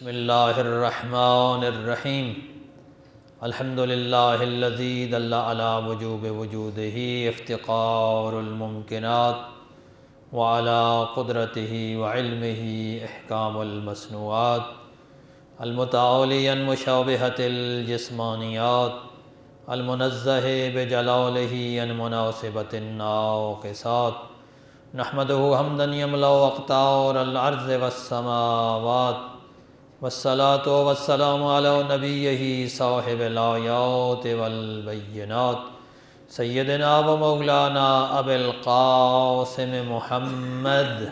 بسم اللہ الرحمن الرحیم الحمد للہ الذی دل علی وجوب وجودہ افتقار الممکنات وعلی قدرتہ وعلمہ احکام المصنوعات المتعالی عن مشابہۃ الجسمانیات المنزہ بجلالہ عن مناسبۃ الناقصات نحمدہ حمدا یملأ اقطار الارض والسماوات والصلاة والسلام علی نبیہ صاحب الآیات والبینات سیدنا و مولانا ابی القاسم محمد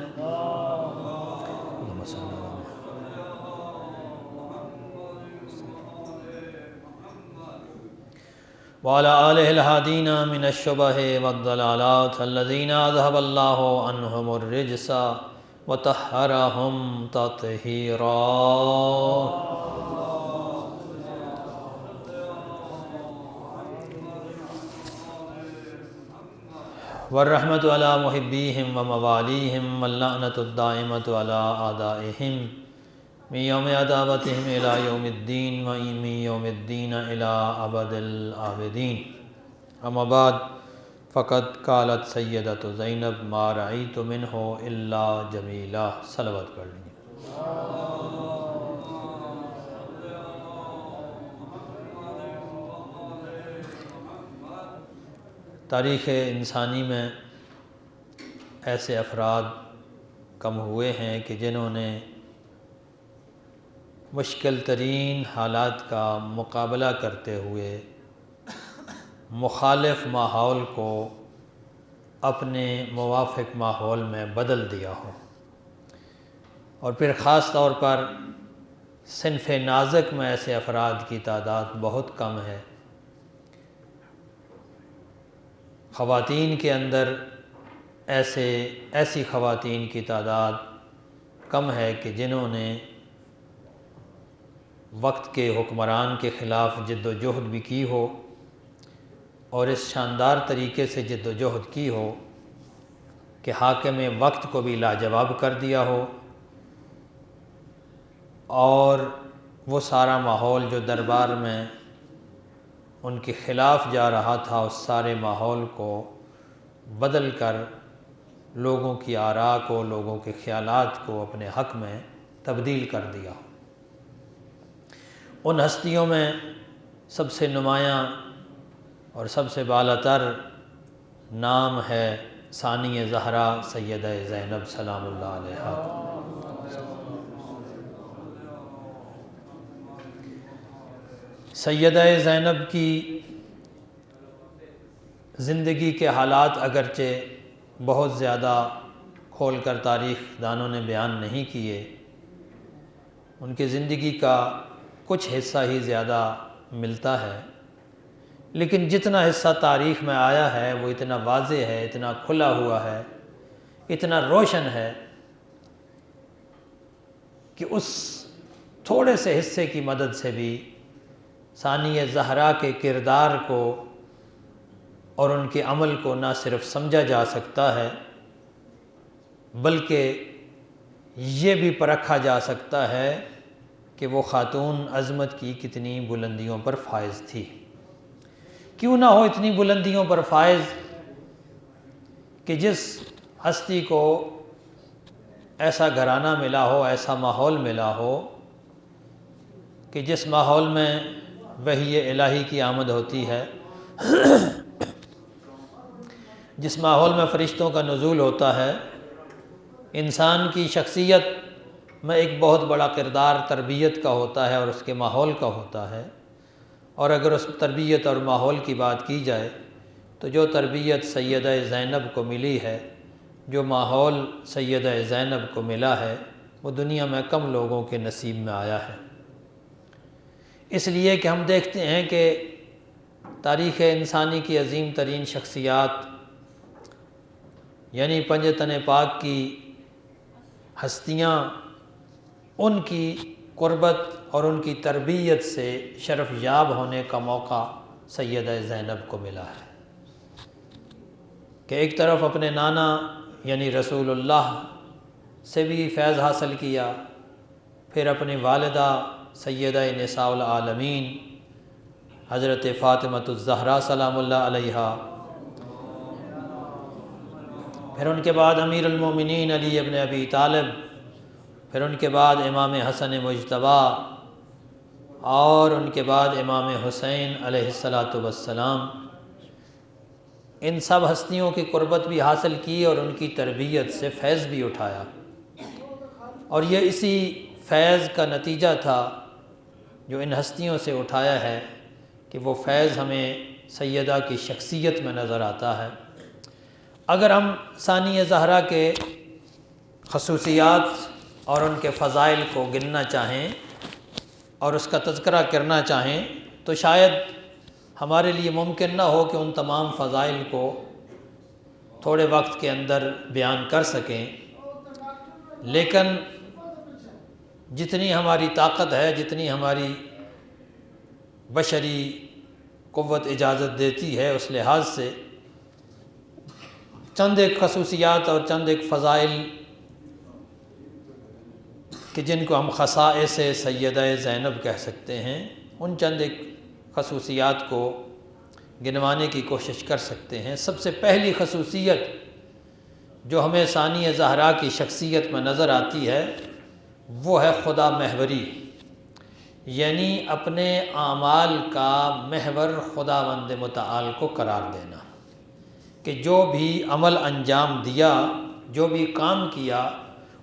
وعلى آلہ الہادین من الشبہ والضلالات الذین اذہب اللہ عنہم الرجس وطہرہم تطہیرا۔ والرحمۃ علی محبیہم وموالیہم واللعنۃ الدائمۃ علی اعدائہم من یوم عداوتہم الی یوم الدین ومن یوم الدین الی ابد الآبدین۔ اما بعد فقد قالت سیدۃ زینب ما رأیت منہ الا جمیلا۔ صلوات پڑھ لیں۔ تاریخ انسانی میں ایسے افراد کم ہوئے ہیں کہ جنہوں نے مشکل ترین حالات کا مقابلہ کرتے ہوئے مخالف ماحول کو اپنے موافق ماحول میں بدل دیا ہو، اور پھر خاص طور پر صنف نازک میں ایسے افراد کی تعداد بہت کم ہے۔ خواتین کے اندر ایسی خواتین کی تعداد کم ہے کہ جنہوں نے وقت کے حکمران کے خلاف جد و جہد بھی کی ہو، اور اس شاندار طریقے سے جد و جہد کی ہو کہ حاکم وقت کو بھی لاجواب کر دیا ہو، اور وہ سارا ماحول جو دربار میں ان کے خلاف جا رہا تھا، اس سارے ماحول کو بدل کر لوگوں کی آراء کو، لوگوں کے خیالات کو اپنے حق میں تبدیل کر دیا ہو۔ ان ہستیوں میں سب سے نمایاں اور سب سے بالا تر نام ہے ثانی زہرا سیدہ زینب سلام اللہ علیہا۔ سیدہ زینب کی زندگی کے حالات اگرچہ بہت زیادہ کھول کر تاریخ دانوں نے بیان نہیں کیے، ان کی زندگی کا کچھ حصہ ہی زیادہ ملتا ہے، لیکن جتنا حصہ تاریخ میں آیا ہے وہ اتنا واضح ہے، اتنا کھلا ہوا ہے، اتنا روشن ہے کہ اس تھوڑے سے حصے کی مدد سے بھی ثانی زہرا کے کردار کو اور ان کے عمل کو نہ صرف سمجھا جا سکتا ہے، بلکہ یہ بھی پرکھا جا سکتا ہے کہ وہ خاتون عظمت کی کتنی بلندیوں پر فائز تھی۔ کیوں نہ ہو اتنی بلندیوں پر فائز کہ جس ہستی کو ایسا گھرانہ ملا ہو، ایسا ماحول ملا ہو کہ جس ماحول میں وحی الہی کی آمد ہوتی ہے، جس ماحول میں فرشتوں کا نزول ہوتا ہے، انسان کی شخصیت میں ایک بہت بڑا کردار تربیت کا ہوتا ہے اور اس کے ماحول کا ہوتا ہے۔ اور اگر اس تربیت اور ماحول کی بات کی جائے تو جو تربیت سیدہ زینب کو ملی ہے، جو ماحول سیدہ زینب کو ملا ہے، وہ دنیا میں کم لوگوں کے نصیب میں آیا ہے۔ اس لیے کہ ہم دیکھتے ہیں کہ تاریخ انسانی کی عظیم ترین شخصیات یعنی پنجتن پاک کی ہستیاں، ان کی قربت اور ان کی تربیت سے شرف یاب ہونے کا موقع سیدہ زینب کو ملا ہے کہ ایک طرف اپنے نانا یعنی رسول اللہ سے بھی فیض حاصل کیا، پھر اپنی والدہ سیدہ نساء العالمین حضرت فاطمۃ الزہرا سلام اللہ علیہا، پھر ان کے بعد امیر المومنین علی ابن ابی طالب، پھر ان کے بعد امام حسن مجتبیٰ، اور ان کے بعد امام حسین علیہ الصلاۃ والسلام، ان سب ہستیوں کی قربت بھی حاصل کی اور ان کی تربیت سے فیض بھی اٹھایا، اور یہ اسی فیض کا نتیجہ تھا جو ان ہستیوں سے اٹھایا ہے کہ وہ فیض ہمیں سیدہ کی شخصیت میں نظر آتا ہے۔ اگر ہم ثانیہ زہرا کے خصوصیات اور ان کے فضائل کو گننا چاہیں اور اس کا تذکرہ کرنا چاہیں تو شاید ہمارے لیے ممکن نہ ہو کہ ان تمام فضائل کو تھوڑے وقت کے اندر بیان کر سکیں، لیکن جتنی ہماری طاقت ہے، جتنی ہماری بشری قوت اجازت دیتی ہے، اس لحاظ سے چند ایک خصوصیات اور چند ایک فضائل کہ جن کو ہم خصائص سیدہ زینب کہہ سکتے ہیں، ان چند ایک خصوصیات کو گنوانے کی کوشش کر سکتے ہیں۔ سب سے پہلی خصوصیت جو ہمیں ثانیہ زہرا کی شخصیت میں نظر آتی ہے وہ ہے خدا محوری، یعنی اپنے اعمال کا محور خداوند متعال کو قرار دینا، کہ جو بھی عمل انجام دیا، جو بھی کام کیا،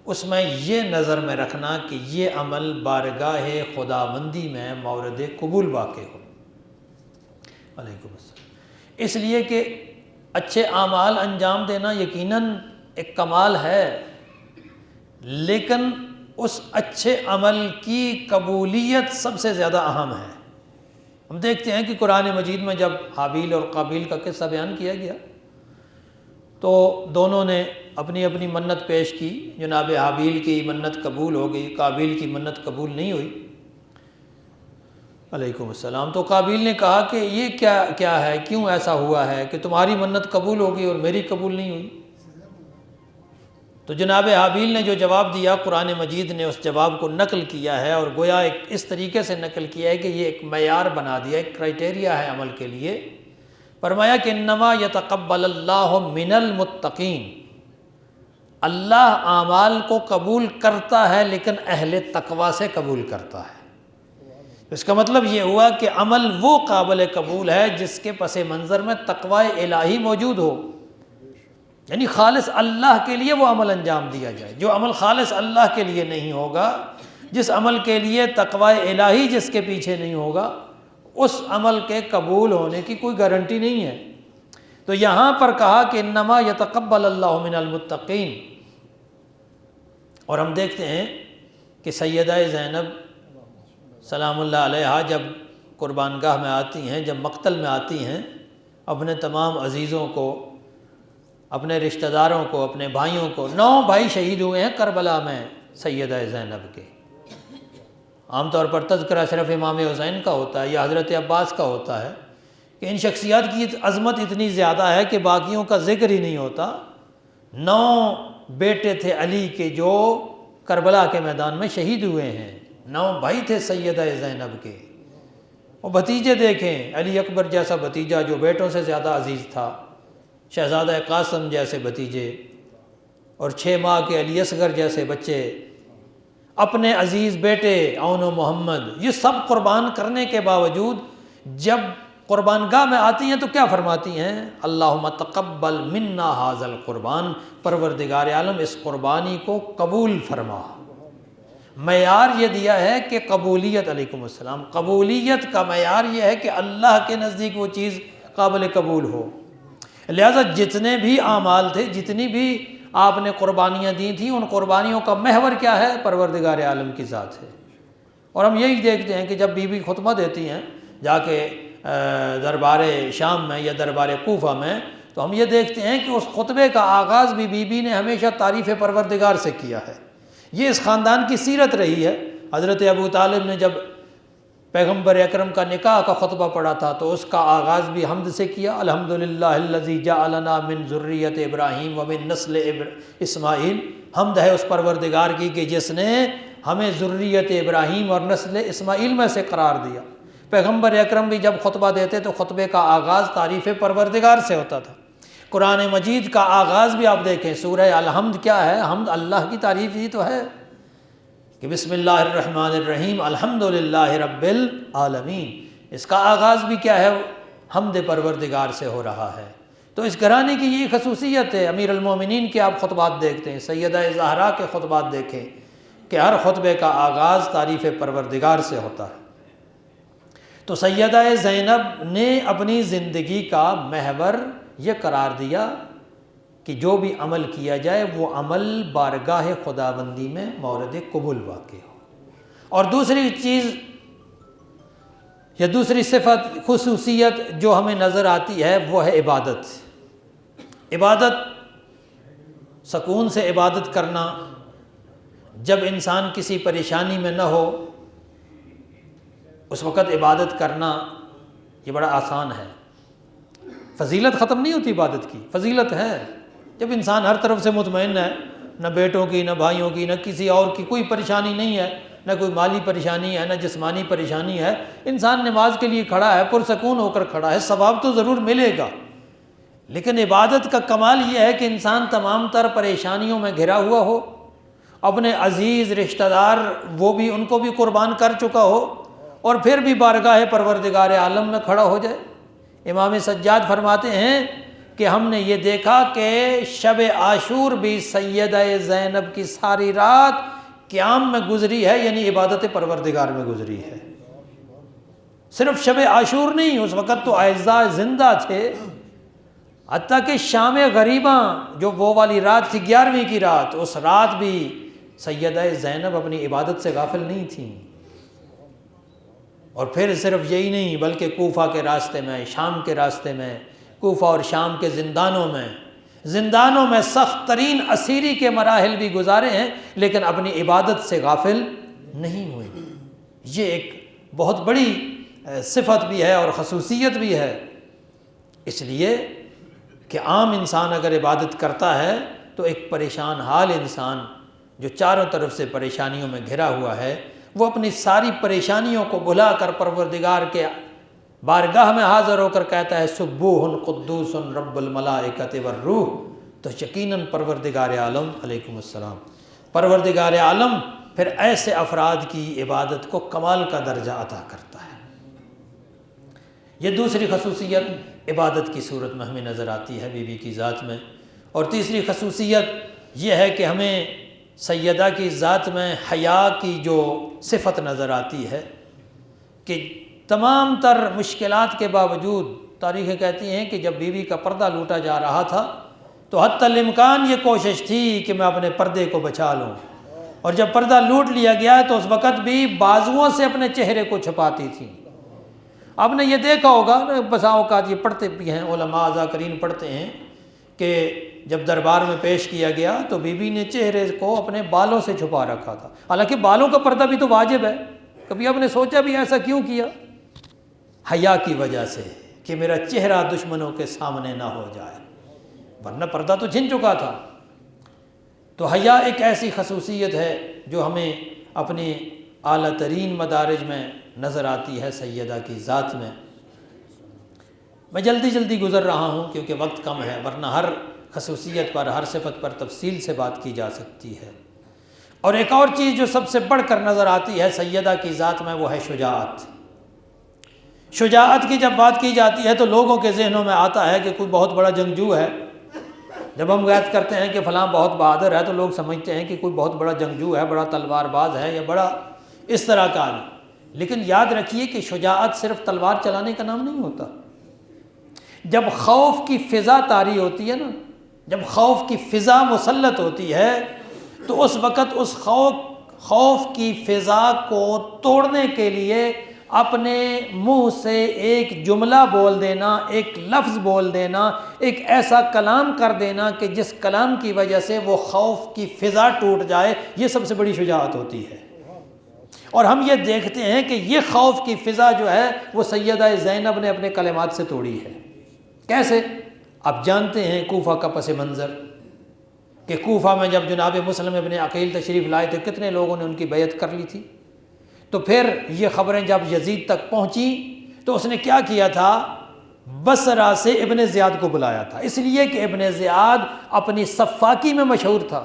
اس میں یہ نظر میں رکھنا کہ یہ عمل بارگاہ خداوندی میں مورد قبول واقع ہو۔ علیکم السلام۔ اس لیے کہ اچھے اعمال انجام دینا یقیناً ایک کمال ہے، لیکن اس اچھے عمل کی قبولیت سب سے زیادہ اہم ہے۔ ہم دیکھتے ہیں کہ قرآن مجید میں جب حابیل اور قابیل کا قصہ بیان کیا گیا تو دونوں نے اپنی اپنی منت پیش کی، جناب حابیل کی منت قبول ہو گئی، قابیل کی منت قبول نہیں ہوئی۔ علیکم السلام۔ تو قابیل نے کہا کہ یہ کیا ہے، کیوں ایسا ہوا ہے کہ تمہاری منت قبول ہو گئی اور میری قبول نہیں ہوئی؟ تو جناب حابیل نے جو جواب دیا، قرآن مجید نے اس جواب کو نقل کیا ہے، اور گویا ایک اس طریقے سے نقل کیا ہے کہ یہ ایک معیار بنا دیا، ایک کرائٹیریا ہے عمل کے لیے۔ فرمایا کہ انما یتقبل اللہ من المتقین، اللہ اعمال کو قبول کرتا ہے لیکن اہل تقوی سے قبول کرتا ہے۔ اس کا مطلب یہ ہوا کہ عمل وہ قابل قبول ہے جس کے پس منظر میں تقوی الہی موجود ہو، یعنی خالص اللہ کے لیے وہ عمل انجام دیا جائے۔ جو عمل خالص اللہ کے لیے نہیں ہوگا، جس عمل کے لیے تقوی الہی جس کے پیچھے نہیں ہوگا، اس عمل کے قبول ہونے کی کوئی گارنٹی نہیں ہے۔ تو یہاں پر کہا کہ انما یتقبل اللہ من المتقین، اور ہم دیکھتے ہیں کہ سیدہ زینب سلام اللہ علیہا جب قربان گاہ میں آتی ہیں، جب مقتل میں آتی ہیں، اپنے تمام عزیزوں کو، اپنے رشتہ داروں کو، اپنے بھائیوں کو، 9 بھائی شہید ہوئے ہیں کربلا میں سیدہ زینب کے۔ عام طور پر تذکرہ صرف امام حسین کا ہوتا ہے یا حضرت عباس کا ہوتا ہے، کہ ان شخصیات کی عظمت اتنی زیادہ ہے کہ باقیوں کا ذکر ہی نہیں ہوتا۔ 9 بیٹے تھے علی کے جو کربلا کے میدان میں شہید ہوئے ہیں، 9 بھائی تھے سیدہ زینب کے، اور بھتیجے دیکھیں، علی اکبر جیسا بھتیجا جو بیٹوں سے زیادہ عزیز تھا، شہزادہ قاسم جیسے بھتیجے، اور 6 ماہ کے علی اصغر جیسے بچے، اپنے عزیز بیٹے عون و محمد، یہ سب قربان کرنے کے باوجود جب قربان گاہ میں آتی ہیں تو کیا فرماتی ہیں؟ اللہم تقبل منا ھذا القربان، پروردگار عالم اس قربانی کو قبول فرما۔ معیار یہ دیا ہے کہ قبولیت، علیکم السلام، قبولیت کا معیار یہ ہے کہ اللہ کے نزدیک وہ چیز قابل قبول ہو۔ لہذا جتنے بھی اعمال تھے، جتنی بھی آپ نے قربانیاں دی تھیں، ان قربانیوں کا محور کیا ہے؟ پروردگار عالم کی ذات ہے۔ اور ہم یہی دیکھتے ہیں کہ جب بی بی خطبہ دیتی ہیں جا کے دربار شام میں یا دربار کوفہ میں، تو ہم یہ دیکھتے ہیں کہ اس خطبے کا آغاز بھی بی بی نے ہمیشہ تعریف پروردگار سے کیا ہے۔ یہ اس خاندان کی سیرت رہی ہے۔ حضرت ابو طالب نے جب پیغمبر اکرم کا نکاح کا خطبہ پڑھا تھا تو اس کا آغاز بھی حمد سے کیا، الحمدللہ الذی جعلنا من ذریۃ ابراہیم ومن نسل اسماعیل۔ حمد ہے اس پروردگار کی کہ جس نے ہمیں ذریت ابراہیم اور نسل اسماعیل میں سے قرار دیا۔ پیغمبر اکرم بھی جب خطبہ دیتے تو خطبے کا آغاز تعریف پروردگار سے ہوتا تھا۔ قرآن مجید کا آغاز بھی آپ دیکھیں، سورہ الحمد کیا ہے؟ حمد اللہ کی تعریف ہی تو ہے کہ بسم اللہ الرحمن الرحیم الحمدللہ رب العالمین، اس کا آغاز بھی کیا ہے؟ حمد پروردگار سے ہو رہا ہے۔ تو اس گھرانے کی یہ خصوصیت ہے۔ امیر المومنین کے آپ خطبات دیکھتے ہیں، سیدہ زہرا کے خطبات دیکھیں کہ ہر خطبے کا آغاز تعریف پروردگار سے ہوتا ہے۔ تو سیدہ زینب نے اپنی زندگی کا محور یہ قرار دیا کہ جو بھی عمل کیا جائے وہ عمل بارگاہ خداوندی میں مورد قبول واقع ہو۔ اور دوسری چیز یا دوسری صفت، خصوصیت جو ہمیں نظر آتی ہے وہ ہے عبادت۔ عبادت، سکون سے عبادت کرنا، جب انسان کسی پریشانی میں نہ ہو اس وقت عبادت کرنا یہ بڑا آسان ہے۔ فضیلت ختم نہیں ہوتی عبادت کی، فضیلت ہے۔ جب انسان ہر طرف سے مطمئن ہے، نہ بیٹوں کی، نہ بھائیوں کی، نہ کسی اور کی کوئی پریشانی نہیں ہے، نہ کوئی مالی پریشانی ہے، نہ جسمانی پریشانی ہے، انسان نماز کے لیے کھڑا ہے، پرسکون ہو کر کھڑا ہے، ثواب تو ضرور ملے گا۔ لیکن عبادت کا کمال یہ ہے کہ انسان تمام تر پریشانیوں میں گھرا ہوا ہو، اپنے عزیز رشتہ دار وہ بھی ان کو بھی قربان کر چکا ہو، اور پھر بھی بارگاہ پروردگار عالم میں کھڑا ہو جائے۔ امام سجاد فرماتے ہیں کہ ہم نے یہ دیکھا کہ شب عاشور بھی سیدہ زینب کی ساری رات قیام میں گزری ہے، یعنی عبادت پروردگار میں گزری ہے۔ صرف شب عاشور نہیں، اس وقت تو اعزاء زندہ تھے، حتیٰ کہ شام غریباں جو وہ والی رات تھی 11ویں کی رات، اس رات بھی سیدہ زینب اپنی عبادت سے غافل نہیں تھیں۔ اور پھر صرف یہی نہیں بلکہ کوفہ کے راستے میں، شام کے راستے میں، کوفہ اور شام کے زندانوں میں سخت ترین اسیری کے مراحل بھی گزارے ہیں، لیکن اپنی عبادت سے غافل نہیں ہوئے۔ یہ ایک بہت بڑی صفت بھی ہے اور خصوصیت بھی ہے، اس لیے کہ عام انسان اگر عبادت کرتا ہے تو ایک پریشان حال انسان جو چاروں طرف سے پریشانیوں میں گھرا ہوا ہے، وہ اپنی ساری پریشانیوں کو بھلا کر پروردگار کے بارگاہ میں حاضر ہو کر کہتا ہے سبوح قدوس رب الملائکۃ والروح، تو یقیناً پروردگار عالم علیکم السلام، پروردگار عالم پھر ایسے افراد کی عبادت کو کمال کا درجہ عطا کرتا ہے۔ یہ دوسری خصوصیت عبادت کی صورت میں ہمیں نظر آتی ہے بی بی کی ذات میں۔ اور تیسری خصوصیت یہ ہے کہ ہمیں سیدہ کی ذات میں حیا کی جو صفت نظر آتی ہے کہ تمام تر مشکلات کے باوجود تاریخیں کہتی ہیں کہ جب بیوی کا پردہ لوٹا جا رہا تھا تو حتی الامکان یہ کوشش تھی کہ میں اپنے پردے کو بچا لوں، اور جب پردہ لوٹ لیا گیا تو اس وقت بھی بازوؤں سے اپنے چہرے کو چھپاتی تھیں۔ آپ نے یہ دیکھا ہوگا، بسا اوقات یہ پڑھتے بھی ہیں، علماء ذاکرین پڑھتے ہیں کہ جب دربار میں پیش کیا گیا تو بی بی نے چہرے کو اپنے بالوں سے چھپا رکھا تھا، حالانکہ بالوں کا پردہ بھی تو واجب ہے۔ کبھی آپ نے سوچا بھی ایسا کیوں کیا؟ حیا کی وجہ سے کہ میرا چہرہ دشمنوں کے سامنے نہ ہو جائے، ورنہ پردہ تو چھن چکا تھا۔ تو حیا ایک ایسی خصوصیت ہے جو ہمیں اپنی اعلیٰ ترین مدارج میں نظر آتی ہے سیدہ کی ذات میں۔ میں جلدی گزر رہا ہوں کیونکہ وقت کم ہے، ورنہ ہر خصوصیت پر، ہر صفت پر تفصیل سے بات کی جا سکتی ہے۔ اور ایک اور چیز جو سب سے بڑھ کر نظر آتی ہے سیدہ کی ذات میں وہ ہے شجاعت۔ شجاعت کی جب بات کی جاتی ہے تو لوگوں کے ذہنوں میں آتا ہے کہ کوئی بہت بڑا جنگجو ہے۔ جب ہم یاد کرتے ہیں کہ فلاں بہت بہادر ہے تو لوگ سمجھتے ہیں کہ کوئی بہت بڑا جنگجو ہے، بڑا تلوار باز ہے یا بڑا اس طرح کا ہے۔ لیکن یاد رکھیے کہ شجاعت صرف تلوار چلانے کا نام نہیں ہوتا۔ جب خوف کی فضا طاری ہوتی ہے نا، جب خوف کی فضا مسلط ہوتی ہے تو اس وقت اس خوف کی فضا کو توڑنے کے لیے اپنے منہ سے ایک جملہ بول دینا، ایک لفظ بول دینا، ایک ایسا کلام کر دینا کہ جس کلام کی وجہ سے وہ خوف کی فضا ٹوٹ جائے، یہ سب سے بڑی شجاعت ہوتی ہے۔ اور ہم یہ دیکھتے ہیں کہ یہ خوف کی فضا جو ہے وہ سیدہ زینب نے اپنے کلمات سے توڑی ہے۔ کیسے؟ آپ جانتے ہیں کوفہ کا پس منظر، کہ کوفہ میں جب جناب مسلم ابن عقیل تشریف لائے تھے کتنے لوگوں نے ان کی بیعت کر لی تھی. تو پھر یہ خبریں جب یزید تک پہنچی تو اس نے کیا کیا تھا، بصرہ سے ابن زیاد کو بلایا تھا، اس لیے کہ ابن زیاد اپنی سفاکی میں مشہور تھا،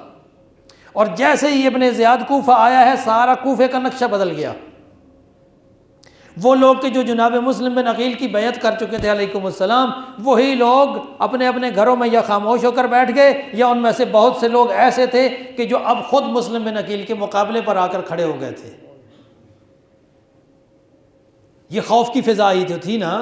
اور جیسے ہی ابن زیاد کوفہ آیا ہے سارا کوفے کا نقشہ بدل گیا. وہ لوگ کہ جو جناب مسلم بن عقیل کی بیعت کر چکے تھے علیکم السلام، وہی لوگ اپنے اپنے گھروں میں یا خاموش ہو کر بیٹھ گئے، یا ان میں سے بہت سے لوگ ایسے تھے کہ جو اب خود مسلم بن عقیل کے مقابلے پر آ کر کھڑے ہو گئے تھے. یہ خوف کی فضا آئی تھی نا،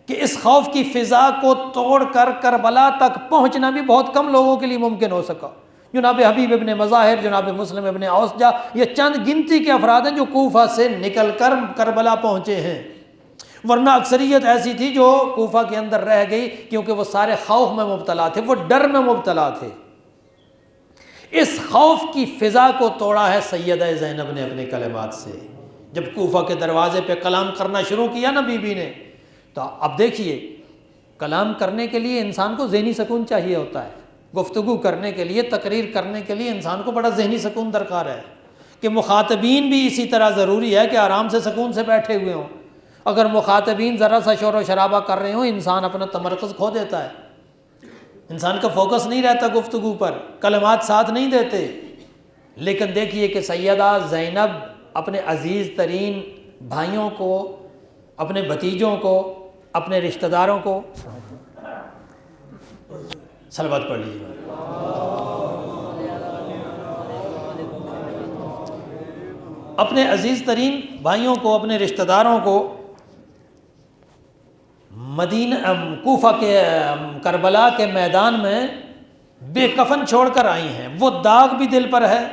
کہ اس خوف کی فضا کو توڑ کر کربلا تک پہنچنا بھی بہت کم لوگوں کے لیے ممکن ہو سکا. جناب حبیب ابن مظاہر، جناب مسلم ابن اوسجہ، یہ چند گنتی کے افراد ہیں جو کوفہ سے نکل کر کربلا پہنچے ہیں، ورنہ اکثریت ایسی تھی جو کوفہ کے اندر رہ گئی، کیونکہ وہ سارے خوف میں مبتلا تھے، وہ ڈر میں مبتلا تھے. اس خوف کی فضا کو توڑا ہے سیدہ زینب نے اپنے کلمات سے. جب کوفہ کے دروازے پہ کلام کرنا شروع کیا نا بی بی نے، تو اب دیکھیے کلام کرنے کے لیے انسان کو ذہنی سکون چاہیے ہوتا ہے، گفتگو کرنے کے لیے، تقریر کرنے کے لیے انسان کو بڑا ذہنی سکون درکار ہے، کہ مخاطبین بھی اسی طرح ضروری ہے کہ آرام سے سکون سے بیٹھے ہوئے ہوں. اگر مخاطبین ذرا سا شور و شرابہ کر رہے ہوں انسان اپنا تمرکز کھو دیتا ہے، انسان کا فوکس نہیں رہتا گفتگو پر، کلمات ساتھ نہیں دیتے. لیکن دیکھیے کہ سیدہ زینب اپنے عزیز ترین بھائیوں کو، اپنے بھتیجوں کو، اپنے رشتہ داروں کو، صلوات پڑھ لیجیے، اپنے عزیز ترین بھائیوں کو، اپنے رشتہ داروں کو کوفہ کے کربلا کے میدان میں بے کفن چھوڑ کر آئی ہیں. وہ داغ بھی دل پر ہے،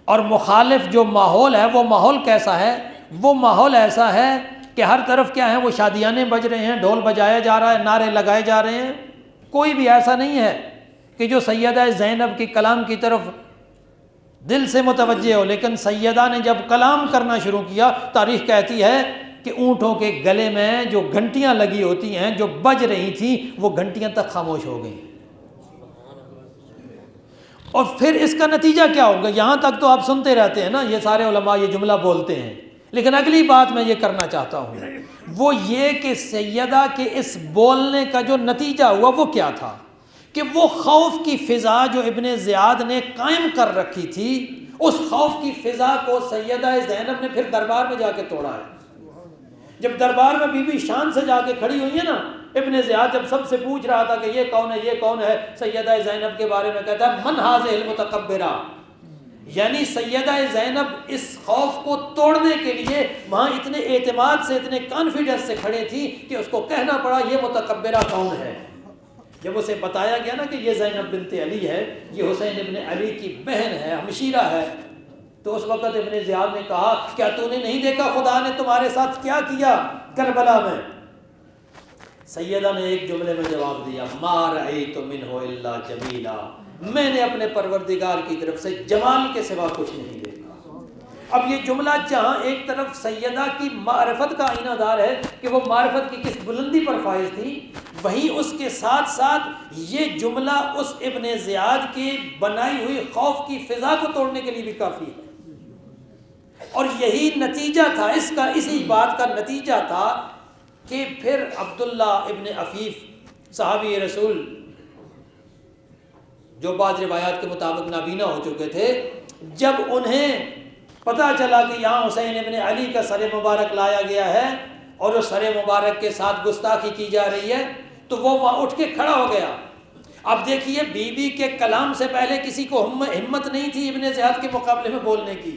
اور مخالف جو ماحول ہے وہ ماحول کیسا ہے؟ وہ ماحول ایسا ہے کہ ہر طرف کیا ہے، وہ شادیانے بج رہے ہیں، ڈھول بجایا جا رہا ہے، نعرے لگائے جا رہے ہیں. کوئی بھی ایسا نہیں ہے کہ جو سیدہ زینب کی کلام کی طرف دل سے متوجہ ہو. لیکن سیدہ نے جب کلام کرنا شروع کیا، تاریخ کہتی ہے کہ اونٹوں کے گلے میں جو گھنٹیاں لگی ہوتی ہیں جو بج رہی تھیں وہ گھنٹیاں تک خاموش ہو گئیں. اور پھر اس کا نتیجہ کیا ہوگا؟ یہاں تک تو آپ سنتے رہتے ہیں نا، یہ سارے علماء یہ جملہ بولتے ہیں، لیکن اگلی بات میں یہ کرنا چاہتا ہوں وہ یہ کہ سیدہ کے اس بولنے کا جو نتیجہ ہوا وہ کیا تھا، کہ وہ خوف کی فضا جو ابن زیاد نے قائم کر رکھی تھی، اس خوف کی فضا کو سیدہ زینب نے پھر دربار میں جا کے توڑا ہے. جب دربار میں بی بی شان سے جا کے کھڑی ہوئی ہے نا، ابن زیاد جب سب سے پوچھ رہا تھا کہ یہ کون ہے، یہ کون ہے، سیدہ زینب کے بارے میں کہتا ہے من ھذہ المتکبرہ، یعنی سیدہ زینب اس خوف کو توڑنے کے لیے وہاں اتنے اعتماد سے، اتنے کانفیڈنس سے کھڑے تھی کہ اس کو کہنا پڑا یہ متکبرہ کون ہے. جب اسے بتایا گیا نا کہ یہ زینب بنت علی ہے، یہ حسین ابن علی کی بہن ہے، ہمشیرہ ہے، تو اس وقت ابن زیاد نے کہا کیا تو نے نہیں دیکھا خدا نے تمہارے ساتھ کیا کیا کربلا میں؟ سیدہ نے ایک جملے میں جواب دیا، ما رأیت منہ الا جمیلا، میں نے اپنے پروردگار کی طرف سے جمال کے سوا کچھ نہیں دیکھا. اب یہ جملہ جہاں ایک طرف سیدہ کی معرفت کا آئینہ دار ہے کہ وہ معرفت کی کس بلندی پر فائز تھی، وہیں اس کے ساتھ ساتھ یہ جملہ اس ابن زیاد کی بنائی ہوئی خوف کی فضا کو توڑنے کے لیے بھی کافی ہے. اور یہی نتیجہ تھا اس کا، اسی بات کا نتیجہ تھا کہ پھر عبداللہ ابن عفیف صحابی رسول جو بعض روایات کے مطابق نابینا ہو چکے تھے، جب انہیں پتہ چلا کہ یہاں حسین ابن علی کا سر مبارک لایا گیا ہے اور اس سر مبارک کے ساتھ گستاخی کی جا رہی ہے، تو وہ وہاں اٹھ کے کھڑا ہو گیا. اب دیکھیے بی بی کے کلام سے پہلے کسی کو ہمت نہیں تھی ابن زیاد کے مقابلے میں بولنے کی،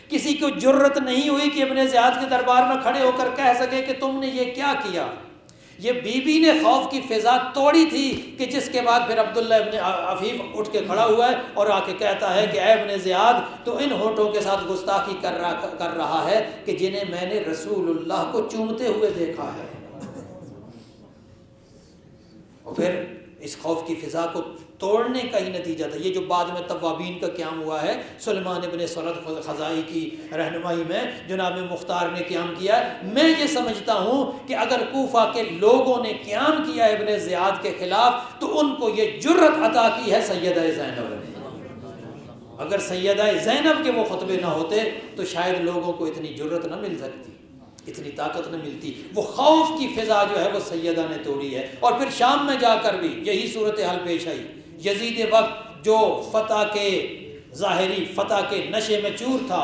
کسی کو جرت نہیں ہوئی کہ ابن زیاد کے دربار میں کھڑے ہو کر کہہ سکے کہ تم نے یہ کیا کیا. یہ بی بی نے خوف کی فضا توڑی تھی کہ جس کے بعد پھر عبداللہ ابن عفیف اٹھ کے کھڑا ہوا ہے اور آ کے کہتا ہے کہ اے ابن زیاد تو ان ہونٹوں کے ساتھ گستاخی کر رہا ہے کہ جنہیں میں نے رسول اللہ کو چومتے ہوئے دیکھا ہے. اور پھر اس خوف کی فضا کو توڑنے کا ہی نتیجہ تھا۔ یہ جو بعد میں توابین کا قیام ہوا ہے، سلیمان ابن سرد خزائی کی رہنمائی میں جناب مختار نے قیام کیا، میں یہ سمجھتا ہوں کہ اگر کوفہ کے لوگوں نے قیام کیا ابن زیاد کے خلاف تو ان کو یہ جرت عطا کی ہے سیدہ زینب نے۔ اگر سیدہ زینب کے وہ خطبے نہ ہوتے تو شاید لوگوں کو اتنی جرت نہ مل سکتی، اتنی طاقت نہ ملتی۔ وہ خوف کی فضا جو ہے وہ سیدہ نے توڑی ہے، اور پھر شام میں جا کر بھی یہی صورتحال پیش آئی۔ یزید وقت جو فتح کے ظاہری فتح کے نشے میں چور تھا،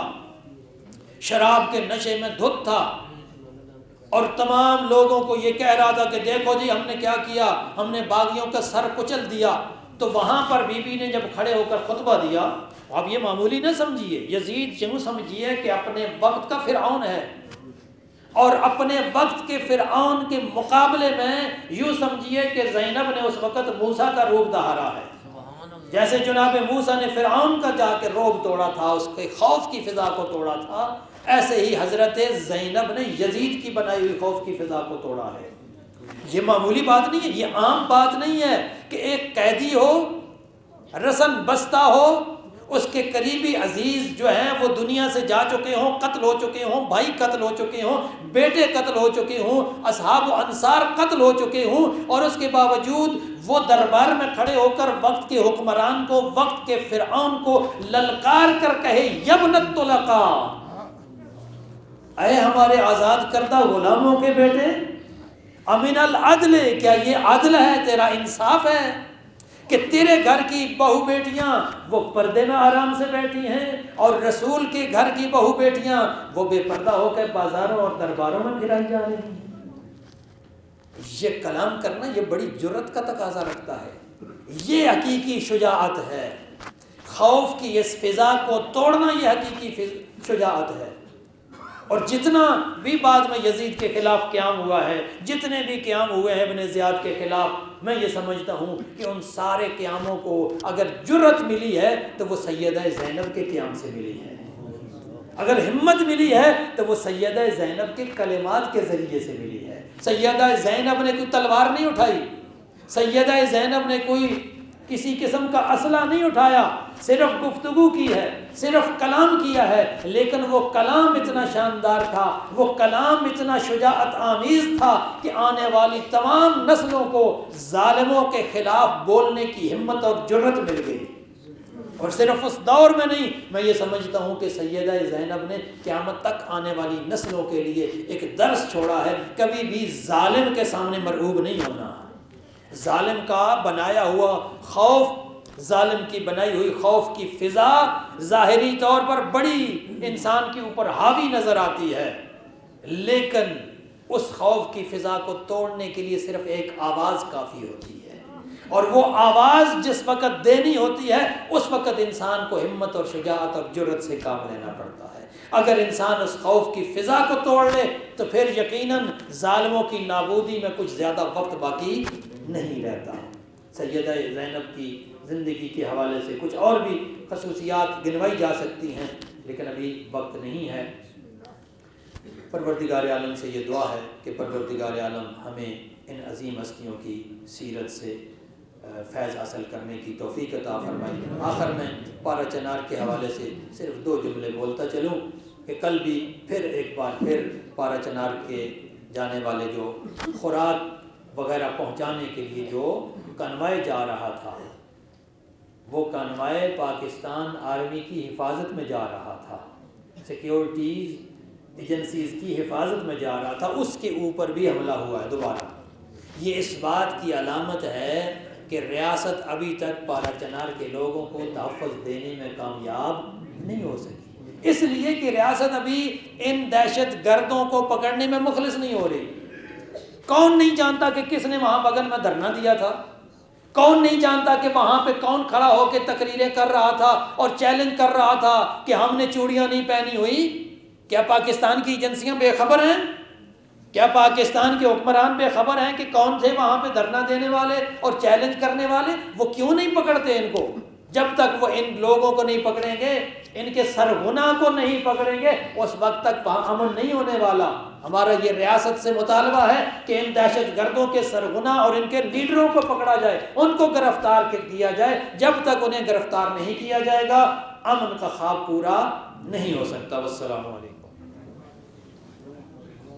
شراب کے نشے میں دھت تھا، اور تمام لوگوں کو یہ کہہ رہا تھا کہ دیکھو جی ہم نے کیا کیا، ہم نے باغیوں کا سر کچل دیا، تو وہاں پر بی بی نے جب کھڑے ہو کر خطبہ دیا، اب یہ معمولی نہ سمجھیے، یزید یوں سمجھیے کہ اپنے وقت کا فرعون ہے، اور اپنے وقت کے فرعون کے مقابلے میں یوں سمجھیے کہ زینب نے اس وقت موسیٰ کا روب دہارا ہے۔ جیسے جناب موسیٰ نے فرعون کا جا کے روب توڑا تھا، اس کے خوف کی فضا کو توڑا تھا، ایسے ہی حضرت زینب نے یزید کی بنائی ہوئی خوف کی فضا کو توڑا ہے۔ یہ معمولی بات نہیں ہے، یہ عام بات نہیں ہے کہ ایک قیدی ہو، رسن بستہ ہو، اس کے قریبی عزیز جو ہیں وہ دنیا سے جا چکے ہوں، قتل ہو چکے ہوں، بھائی قتل ہو چکے ہوں، بیٹے قتل ہو چکے ہوں، اصحاب و انصار قتل ہو چکے ہوں، اور اس کے باوجود وہ دربار میں کھڑے ہو کر وقت کے حکمران کو، وقت کے فرعون کو للکار کر کہے یبن الطلقاء، اے ہمارے آزاد کردہ غلاموں کے بیٹے، امن العدل، کیا یہ عدل ہے، تیرا انصاف ہے کہ تیرے گھر کی بہو بیٹیاں وہ پردے میں آرام سے بیٹھی ہیں، اور رسول کے گھر کی بہو بیٹیاں وہ بے پردہ ہو کے بازاروں اور درباروں میں پھرائی جا رہی ہیں۔ یہ کلام کرنا یہ بڑی جرت کا تقاضا رکھتا ہے، یہ حقیقی شجاعت ہے، خوف کی اس فضا کو توڑنا یہ حقیقی شجاعت ہے۔ اور جتنا بھی بعد میں یزید کے خلاف قیام ہوا ہے، جتنے بھی قیام ہوئے ہیں ابن زیاد کے خلاف، میں یہ سمجھتا ہوں کہ ان سارے قیاموں کو اگر جرت ملی ہے تو وہ سیدہ زینب کے قیام سے ملی ہے، اگر ہمت ملی ہے تو وہ سیدہ زینب کے کلمات کے ذریعے سے ملی ہے۔ سیدہ زینب نے کوئی تلوار نہیں اٹھائی، سیدہ زینب نے کوئی کسی قسم کا اسلحہ نہیں اٹھایا، صرف گفتگو کی ہے، صرف کلام کیا ہے، لیکن وہ کلام اتنا شاندار تھا، وہ کلام اتنا شجاعت آمیز تھا کہ آنے والی تمام نسلوں کو ظالموں کے خلاف بولنے کی ہمت اور جرت مل گئی۔ اور صرف اس دور میں نہیں، میں یہ سمجھتا ہوں کہ سیدہ زینب نے قیامت تک آنے والی نسلوں کے لیے ایک درس چھوڑا ہے، کبھی بھی ظالم کے سامنے مرعوب نہیں ہونا۔ ظالم کا بنایا ہوا خوف، ظالم کی بنائی ہوئی خوف کی فضا ظاہری طور پر بڑی انسان کے اوپر حاوی نظر آتی ہے، لیکن اس خوف کی فضا کو توڑنے کے لیے صرف ایک آواز کافی ہوتی ہے، اور وہ آواز جس وقت دینی ہوتی ہے اس وقت انسان کو ہمت اور شجاعت اور جرت سے کام لینا پڑتا ہے۔ اگر انسان اس خوف کی فضا کو توڑ لے تو پھر یقیناً ظالموں کی نابودی میں کچھ زیادہ وقت باقی نہیں رہتا۔ سیدہ زینب کی زندگی کے حوالے سے کچھ اور بھی خصوصیات گنوائی جا سکتی ہیں، لیکن ابھی وقت نہیں ہے۔ پروردگار عالم سے یہ دعا ہے کہ پروردگار عالم ہمیں ان عظیم ہستیوں کی سیرت سے فیض حاصل کرنے کی توفیق عطا فرمائے۔ آخر میں پارا چنار کے حوالے سے صرف 2 جملے بولتا چلوں کہ کل بھی پھر ایک بار پھر پارا چنار کے جانے والے جو خوراک وغیرہ پہنچانے کے لیے جو کنوائے جا رہا تھا، وہ کنوائے پاکستان آرمی کی حفاظت میں جا رہا تھا، سیکیورٹیز ایجنسیز کی حفاظت میں جا رہا تھا، اس کے اوپر بھی حملہ ہوا ہے دوبارہ۔ یہ اس بات کی علامت ہے کہ ریاست ابھی تک پارا چنار کے لوگوں کو تحفظ دینے میں کامیاب نہیں ہو سکی، اس لیے کہ ریاست ابھی ان دہشت گردوں کو پکڑنے میں مخلص نہیں ہو رہی۔ کون نہیں جانتا کہ کس نے وہاں بغل میں دھرنا دیا تھا؟ کون نہیں جانتا کہ وہاں پہ کون کھڑا ہو کے تقریریں کر رہا تھا اور چیلنج کر رہا تھا کہ ہم نے چوڑیاں نہیں پہنی ہوئی؟ کیا پاکستان کی ایجنسیاں بے خبر ہیں؟ کیا پاکستان کے حکمران بے خبر ہیں کہ کون تھے وہاں پہ دھرنا دینے والے اور چیلنج کرنے والے؟ وہ کیوں نہیں پکڑتے ان کو؟ جب تک وہ ان لوگوں کو نہیں پکڑیں گے، ان کے سرغنہ کو نہیں پکڑیں گے، اس وقت تک وہاں امن نہیں ہونے والا۔ ہمارا یہ ریاست سے مطالبہ ہے کہ ان دہشت گردوں کے سرغنہ اور ان کے لیڈروں کو پکڑا جائے، ان کو گرفتار کیا جائے۔ جب تک انہیں گرفتار نہیں کیا جائے گا امن کا خواب پورا نہیں ہو سکتا۔ والسلام علیکم۔